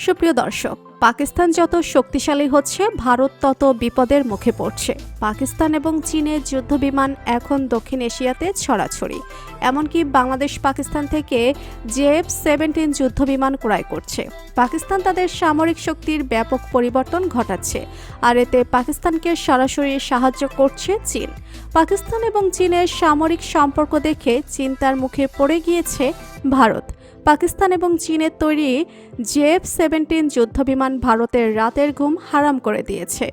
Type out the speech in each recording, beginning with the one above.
সুপ্রিয় দর্শক, পাকিস্তান যত শক্তিশালী হচ্ছে, ভারত তত বিপদের মুখে পড়ছে। পাকিস্তান এবং চীনের যুদ্ধবিমান এখন দক্ষিণ এশিয়াতে ছড়াছড়ি। এমনকি বাংলাদেশ পাকিস্তান থেকে JF-17 যুদ্ধবিমান ক্রয় করছে। পাকিস্তান তাদের সামরিক শক্তির ব্যাপক পরিবর্তন ঘটাচ্ছে, আর এতে পাকিস্তানকে সরাসরি সাহায্য করছে চীন। পাকিস্তান এবং চীনের সামরিক সম্পর্ক দেখে চিন্তার মুখে পড়ে গিয়েছে ভারত। পাকিস্তান এবং চীনের তৈরি JF-17 যুদ্ধবিমান ভারতের রাতের ঘুম হারাম করে দিয়েছে।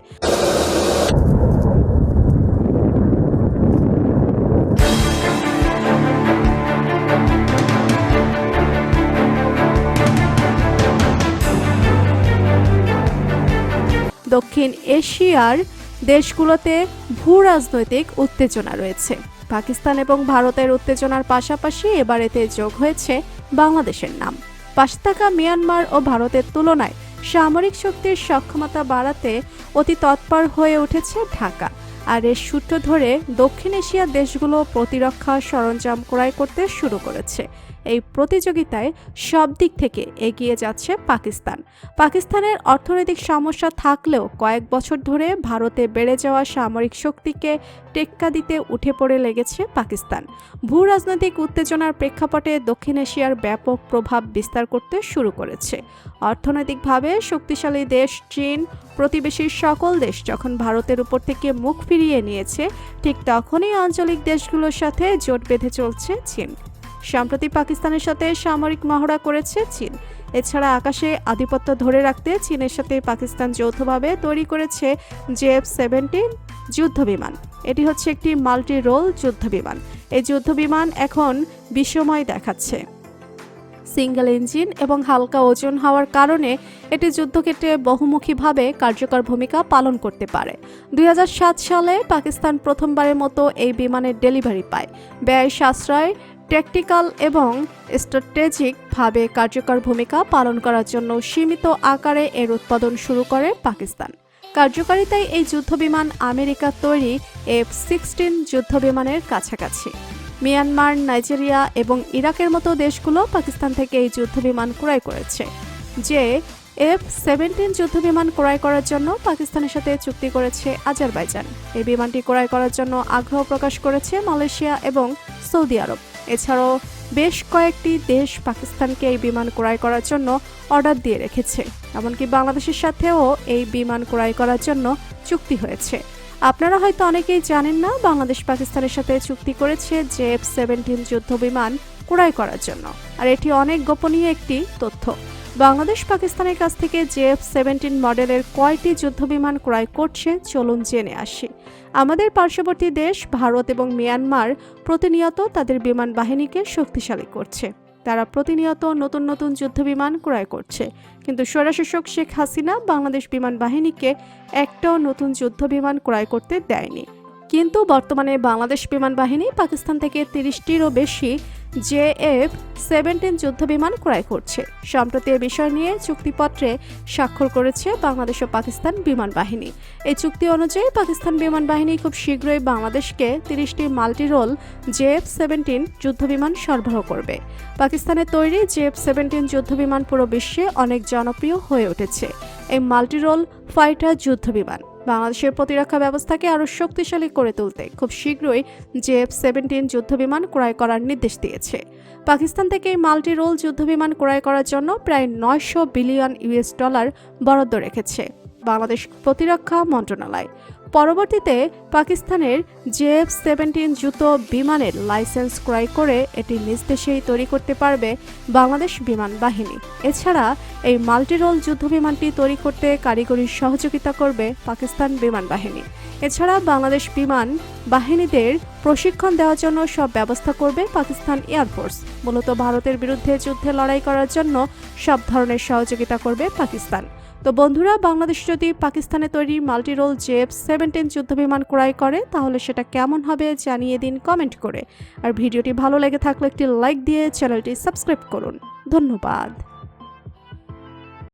দক্ষিণ এশিয়ার দেশগুলোতে ভূ-রাজনৈতিক উত্তেজনা রয়েছে। পাকিস্তান এবং ভারতের উত্তেজনার পাশাপাশি এবার এতে যোগ হয়েছে বাংলাদেশের নাম। পাশে থাকা মিয়ানমার ও ভারতের তুলনায় সামরিক শক্তির সক্ষমতা বাড়াতে অতি তৎপর হয়ে উঠেছে ঢাকা। আর এর সূত্র ধরে দক্ষিণ এশিয়ার দেশগুলো প্রতিরক্ষা সরঞ্জাম ক্রয় করতে শুরু করেছে। এই প্রতিযোগিতায় সব দিক থেকে এগিয়ে যাচ্ছে পাকিস্তান। পাকিস্তানের অর্থনৈতিক সমস্যা থাকলেও কয়েক বছর ধরে ভারতে বেড়ে যাওয়া সামরিক শক্তিকে টেক্কা দিতে উঠে পড়ে লেগেছে পাকিস্তান। ভূ রাজনৈতিক উত্তেজনার প্রেক্ষাপটে দক্ষিণ এশিয়ার ব্যাপক প্রভাব বিস্তার করতে শুরু করেছে। অর্থনৈতিকভাবে শক্তিশালী দেশ চীন, প্রতিবেশীর সকল দেশ যখন ভারতের উপর থেকে মুখ ফিরিয়ে নিয়েছে, ঠিক তখনই আঞ্চলিক দেশগুলোর সাথে জোট বেঁধে চলছে চীন। সম্প্রতি পাকিস্তানের সাথে সামরিক মহড়া করেছে চীন। এছাড়া আকাশে আধিপত্য ধরে রাখতে চীনের সাথে পাকিস্তান যৌথভাবে তৈরি করেছে JF-17 যুদ্ধবিমান। এটি হচ্ছে একটি মাল্টি রোল যুদ্ধবিমান। এই যুদ্ধবিমান এখন বিস্ময় দেখাচ্ছে। সিঙ্গেল ইঞ্জিন এবং হালকা ওজন হওয়ার কারণে এটি যুদ্ধক্ষেত্রে বহুমুখীভাবে কার্যকর ভূমিকা পালন করতে পারে। 2007 সালে পাকিস্তান প্রথমবারের মতো এই বিমানের ডেলিভারি পায়। ব্যয় সাশ্রয়, ট্যাকটিক্যাল এবং স্ট্র্যাটেজিকভাবে কার্যকর ভূমিকা পালন করার জন্য সীমিত আকারে এর উৎপাদন শুরু করে পাকিস্তান। কার্যকারিতায় এই যুদ্ধবিমান আমেরিকার তৈরি F-16 যুদ্ধবিমানের কাছাকাছি। মিয়ানমার, নাইজেরিয়া এবং ইরাকের মতো দেশগুলো পাকিস্তান থেকে এই যুদ্ধবিমান ক্রয় করেছে। JF-17 যুদ্ধবিমান ক্রয় করার জন্য পাকিস্তানের সাথে চুক্তি করেছে আজারবাইজান। এই বিমানটি ক্রয় করার জন্য আগ্রহ প্রকাশ করেছে মালয়েশিয়া এবং সৌদি আরব। এছাড়াও বেশ কয়েকটি দেশ পাকিস্তানকে এই বিমান ক্রয় করার জন্য অর্ডার দিয়ে রেখেছে। এমনকি বাংলাদেশের সাথেও এই বিমান ক্রয় করার জন্য চুক্তি হয়েছে। আপনারা হয়তো অনেকেই জানেন না, বাংলাদেশ পাকিস্তানের সাথে চুক্তি করেছে JF-17 যুদ্ধবিমান ক্রয় করার জন্য। আর এটি অনেক গোপনীয় একটি তথ্য। বাংলাদেশ পাকিস্তানের কাছ থেকে JF-17 মডেলের কয়টি যুদ্ধবিমান ক্রয় করছে চলুন জেনে আসি। আমাদের পার্শ্ববর্তী দেশ ভারত এবং মিয়ানমার প্রতিনিয়ত তাদের বিমান বাহিনীকে শক্তিশালী করছে। তারা প্রতিনিয়ত নতুন নতুন যুদ্ধবিমান ক্রয় করছে, কিন্তু স্বৈরশাসক শেখ হাসিনা বাংলাদেশ বিমান বাহিনীকে একটাও নতুন যুদ্ধবিমান ক্রয় করতে দেয়নি। কিন্তু বর্তমানে বাংলাদেশ বিমান বাহিনী পাকিস্তান থেকে 30টিরও বেশি JF-17 যুদ্ধবিমান ক্রয় করছে। সম্প্রতি এ বিষয় নিয়ে চুক্তিপত্রে স্বাক্ষর করেছে বাংলাদেশ ও পাকিস্তান বিমান বাহিনী। এই চুক্তি অনুযায়ী পাকিস্তান বিমান বাহিনী খুব শীঘ্রই বাংলাদেশকে 30টি মাল্টিরোল JF-17 যুদ্ধবিমান সরবরাহ করবে। পাকিস্তানের তৈরি JF-17 যুদ্ধবিমান পুরো বিশ্বে অনেক জনপ্রিয় হয়ে উঠেছে। এই মাল্টিরোল ফাইটার যুদ্ধবিমান বাংলাদেশের প্রতিরক্ষা ব্যবস্থাকে আরও শক্তিশালী করে তুলতে খুব শীঘ্রই JF-17 যুদ্ধবিমান ক্রয় করার নির্দেশ দিয়েছে। পাকিস্তান থেকে এই মাল্টি রোল যুদ্ধবিমান ক্রয় করার জন্য প্রায় $900 বিলিয়ন বরাদ্দ রেখেছে বাংলাদেশ প্রতিরক্ষা মন্ত্রণালয়। পরবর্তীতে পাকিস্তানের JF-17 যুদ্ধ বিমানের লাইসেন্স ক্রয় করে এটি নিজ দেশেই তৈরি করতে পারবে বাংলাদেশ বিমান বাহিনী। এছাড়া এই মাল্টিরোল যুদ্ধবিমানটি তৈরি করতে কারিগরি সহযোগিতা করবে পাকিস্তান বিমান বাহিনী। এছাড়া বাংলাদেশ বিমান বাহিনীদের প্রশিক্ষণ দেওয়ার জন্য সব ব্যবস্থা করবে পাকিস্তান এয়ারফোর্স। মূলত ভারতের বিরুদ্ধে যুদ্ধে লড়াই করার জন্য সব ধরনের সহযোগিতা করবে পাকিস্তান। তো বন্ধুরা, বাংলাদেশ যদি পাকিস্তানে তৈরি মাল্টিরোল JF-17 যুদ্ধবিমান ক্রয় করে তাহলে সেটা কেমন হবে জানিয়ে দিন কমেন্ট করে। আর ভিডিওটি ভালো লেগে থাকলে একটি লাইক দিয়ে চ্যানেলটি সাবস্ক্রাইব করুন। ধন্যবাদ।